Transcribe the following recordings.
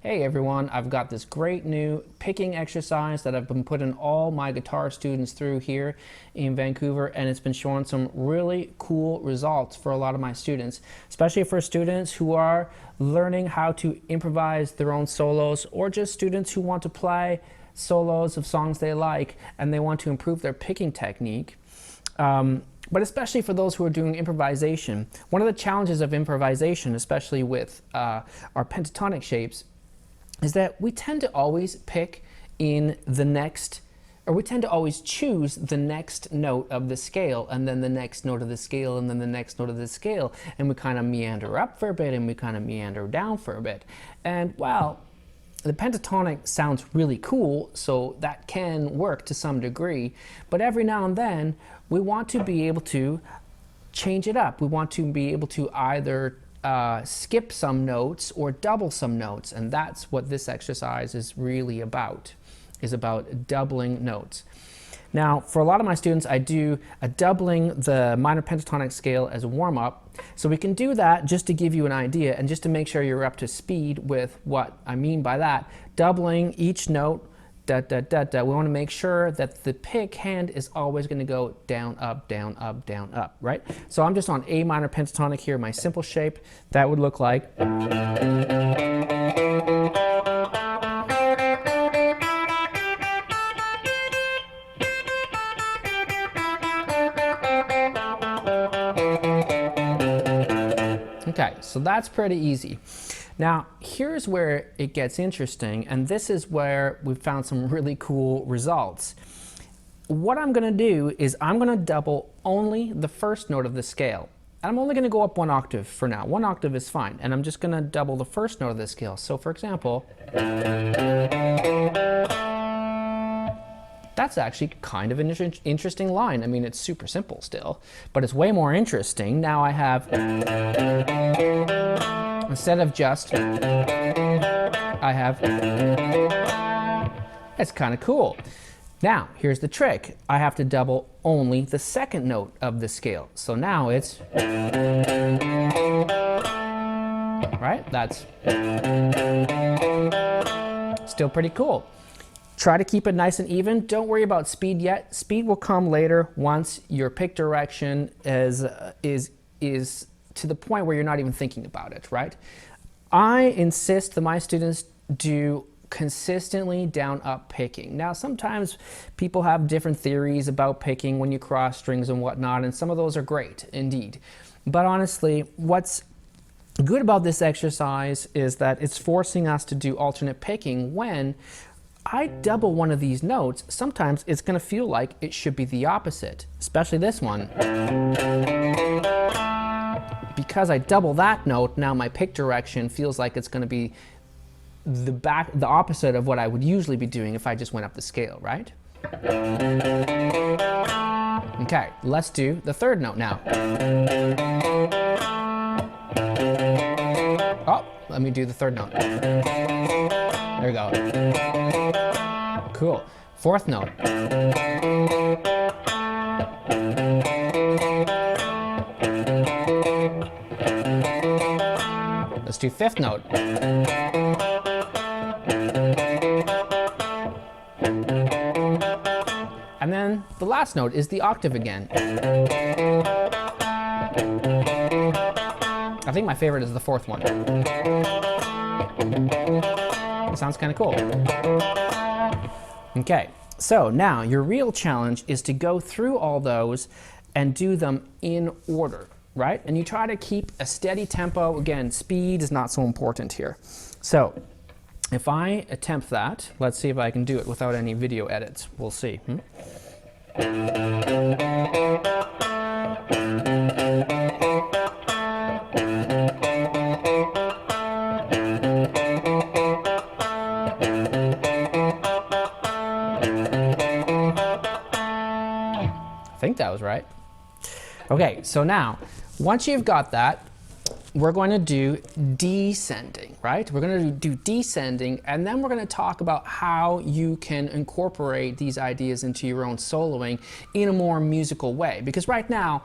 Hey everyone, I've got this great new picking exercise that I've been putting all my guitar students through here in Vancouver, and it's been showing some really cool results for a lot of my students, especially for students who are learning how to improvise their own solos, or just students who want to play solos of songs they like and they want to improve their picking technique. But especially for those who are doing improvisation. One of the challenges of improvisation, especially with our pentatonic shapes, is that we tend to always pick in the next, or we tend to always choose the next note of the scale, and then the next note of the scale, and then the next note of the scale, and we kind of meander up for a bit, and we kind of meander down for a bit. And well, the pentatonic sounds really cool, so that can work to some degree, but every now and then we want to be able to change it up. We want to be able to either skip some notes or double some notes, and that's what this exercise is really about, is about doubling notes. Now, for a lot of my students, I do a doubling the minor pentatonic scale as a warm-up. So we can do that just to give you an idea and just to make sure you're up to speed with what I mean by that. Doubling each note, da, da, da, da. We want to make sure that the pick hand is always going to go down, up, down, up, down, up, right? So I'm just on A minor pentatonic here, my simple shape. That would look like. Okay, so that's pretty easy. Now, here's where it gets interesting, and this is where we've found some really cool results. What I'm going to do is I'm going to double only the first note of the scale. I'm only going to go up one octave for now. One octave is fine, and I'm just going to double the first note of the scale. So for example, that's actually kind of an interesting line. I mean, it's super simple still, but it's way more interesting. Now I have, instead of just, I have, it's kind of cool. Now, here's the trick. I have to double only the second note of the scale. So now it's, right? That's still pretty cool. Try to keep it nice and even. Don't worry about speed yet. Speed will come later once your pick direction is to the point where you're not even thinking about it, right? I insist that my students do consistently down-up picking. Now, sometimes people have different theories about picking when you cross strings and whatnot, and some of those are great, indeed. But honestly, what's good about this exercise is that it's forcing us to do alternate picking. When I double one of these notes, sometimes it's going to feel like it should be the opposite, especially this one. Because I double that note, now my pick direction feels like it's going to be the opposite of what I would usually be doing if I just went up the scale, right? Okay, let's do the third note now. Oh, let me do the third note. There we go. Cool. Fourth note. Let's do fifth note. And then the last note is the octave again. I think my favorite is the fourth one. It sounds kind of cool. Okay, so now your real challenge is to go through all those and do them in order, right? And you try to keep a steady tempo. Again, speed is not so important here. So if I attempt that, let's see if I can do it without any video edits. We'll see. I think that was right. Okay, so now, once you've got that, we're going to do descending, right? We're going to do descending, and then we're going to talk about how you can incorporate these ideas into your own soloing in a more musical way. Because right now,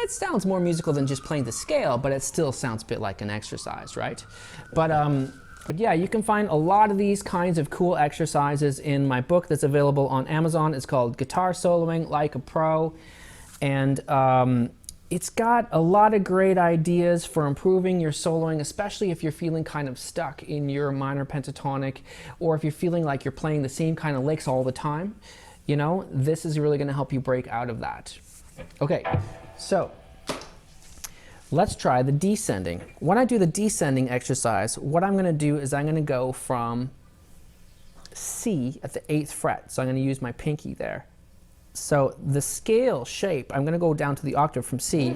it sounds more musical than just playing the scale, but it still sounds a bit like an exercise, right? But But yeah, you can find a lot of these kinds of cool exercises in my book that's available on Amazon. It's called Guitar Soloing Like a Pro. And it's got a lot of great ideas for improving your soloing, especially if you're feeling kind of stuck in your minor pentatonic, or if you're feeling like you're playing the same kind of licks all the time. You know, this is really going to help you break out of that. Okay, so let's try the descending. When I do the descending exercise, what I'm going to do is I'm going to go from C at the 8th fret. So I'm going to use my pinky there. So the scale shape, I'm going to go down to the octave from C.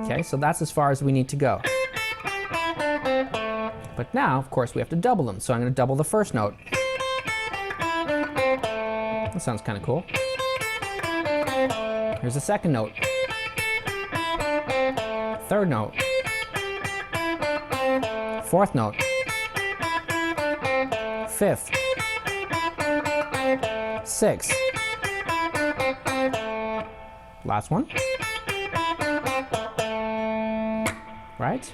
Okay, so that's as far as we need to go. But now, of course, we have to double them. So I'm going to double the first note. That sounds kind of cool. Here's the second note. Third note. Fourth note. Fifth. Sixth. Last one. Right?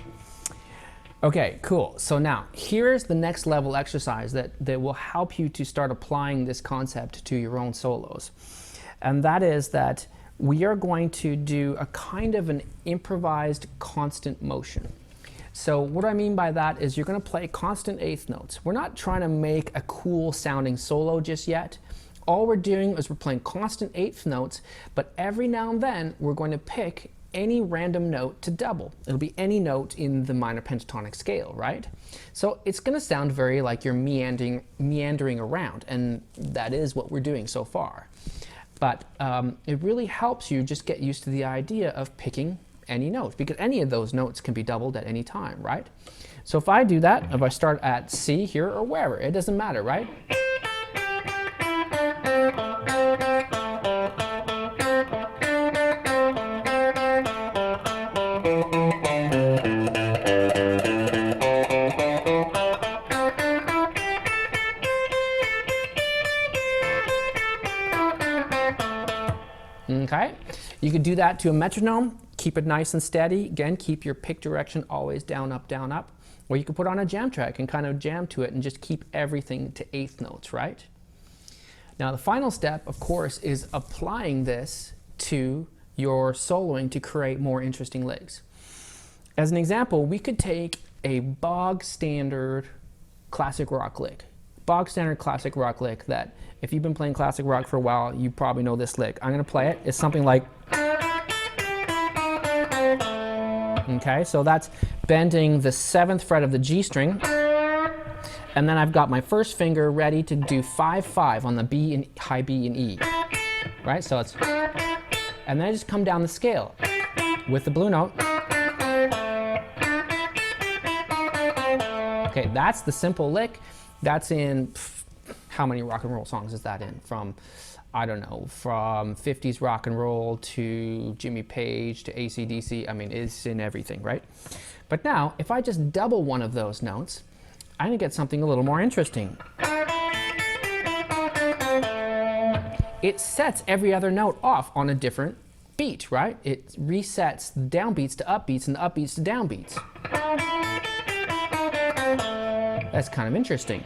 Okay, cool. So now, here's the next level exercise that will help you to start applying this concept to your own solos. And that is that we are going to do a kind of an improvised constant motion. So what I mean by that is you're going to play constant eighth notes. We're not trying to make a cool sounding solo just yet. All we're doing is we're playing constant eighth notes, but every now and then we're going to pick any random note to double. It'll be any note in the minor pentatonic scale, right? So it's going to sound very like you're meandering around, and that is what we're doing so far. But it really helps you just get used to the idea of picking any note, because any of those notes can be doubled at any time, right? So if I do that, if I start at C here or wherever, it doesn't matter, right? Okay, you could do that to a metronome, keep it nice and steady. Again, keep your pick direction always down, up. Or you could put on a jam track and kind of jam to it and just keep everything to eighth notes, right? Now the final step, of course, is applying this to your soloing to create more interesting licks. As an example, we could take a bog standard classic rock lick. Bog standard classic rock lick that if you've been playing classic rock for a while, you probably know this lick. I'm going to play it. It's something like... Okay, so that's bending the 7th fret of the G string. And then I've got my first finger ready to do 5-5 on the B and high B and E. Right, so it's... And then I just come down the scale with the blue note. Okay, that's the simple lick. That's in... How many rock and roll songs is that in? From, I don't know, from 50s rock and roll to Jimmy Page to AC/DC. I mean, it's in everything, right? But now, if I just double one of those notes, I'm going to get something a little more interesting. It sets every other note off on a different beat, right? It resets the downbeats to upbeats and the upbeats to downbeats. That's kind of interesting.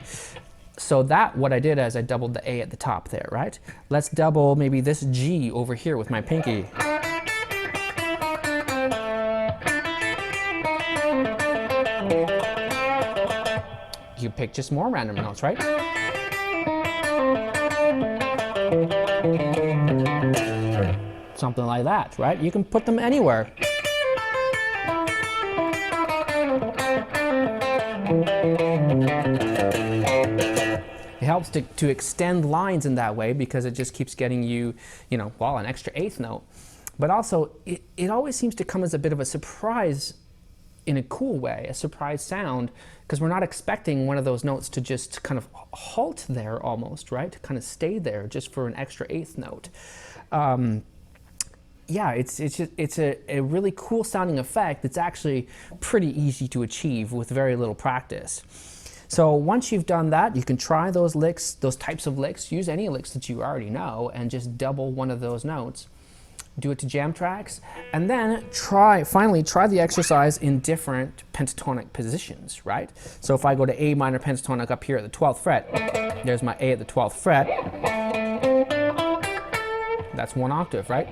So what I did is I doubled the A at the top there, right? Let's double maybe this G over here with my pinky. You pick just more random notes, right? Something like that, right? You can put them anywhere. It helps to extend lines in that way because it just keeps getting you, well, an extra eighth note. But also, it always seems to come as a bit of a surprise in a cool way, a surprise sound, because we're not expecting one of those notes to just kind of halt there almost, right? To kind of stay there just for an extra eighth note. Yeah, it's a really cool sounding effect that's actually pretty easy to achieve with very little practice. So once you've done that, you can try those licks, those types of licks, use any licks that you already know, and just double one of those notes. do it to jam tracks, and then finally try the exercise in different pentatonic positions, right? So if I go to A minor pentatonic up here at the 12th fret, there's my A at the 12th fret. That's one octave, right?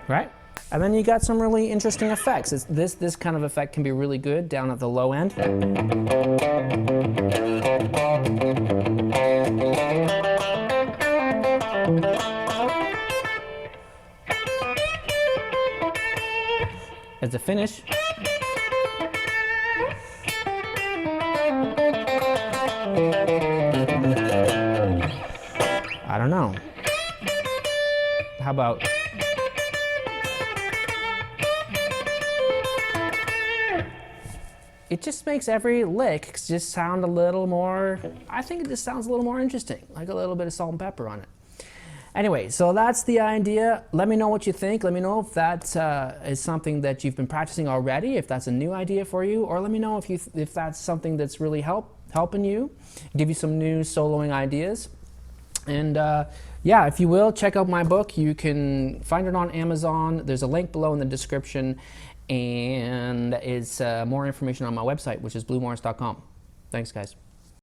Right? And then you got some really interesting effects. This kind of effect can be really good down at the low end. As a finish. I don't know. How about... It just makes every lick just sound a little more, I think it just sounds a little more interesting, like a little bit of salt and pepper on it. Anyway, so that's the idea. Let me know what you think. Let me know if that is something that you've been practicing already, if that's a new idea for you, or let me know if that's something that's really helping you, give you some new soloing ideas. And yeah, if you will, check out my book. You can find it on Amazon. There's a link below in the description. And it's more information on my website, which is bluemorris.com. Thanks, guys.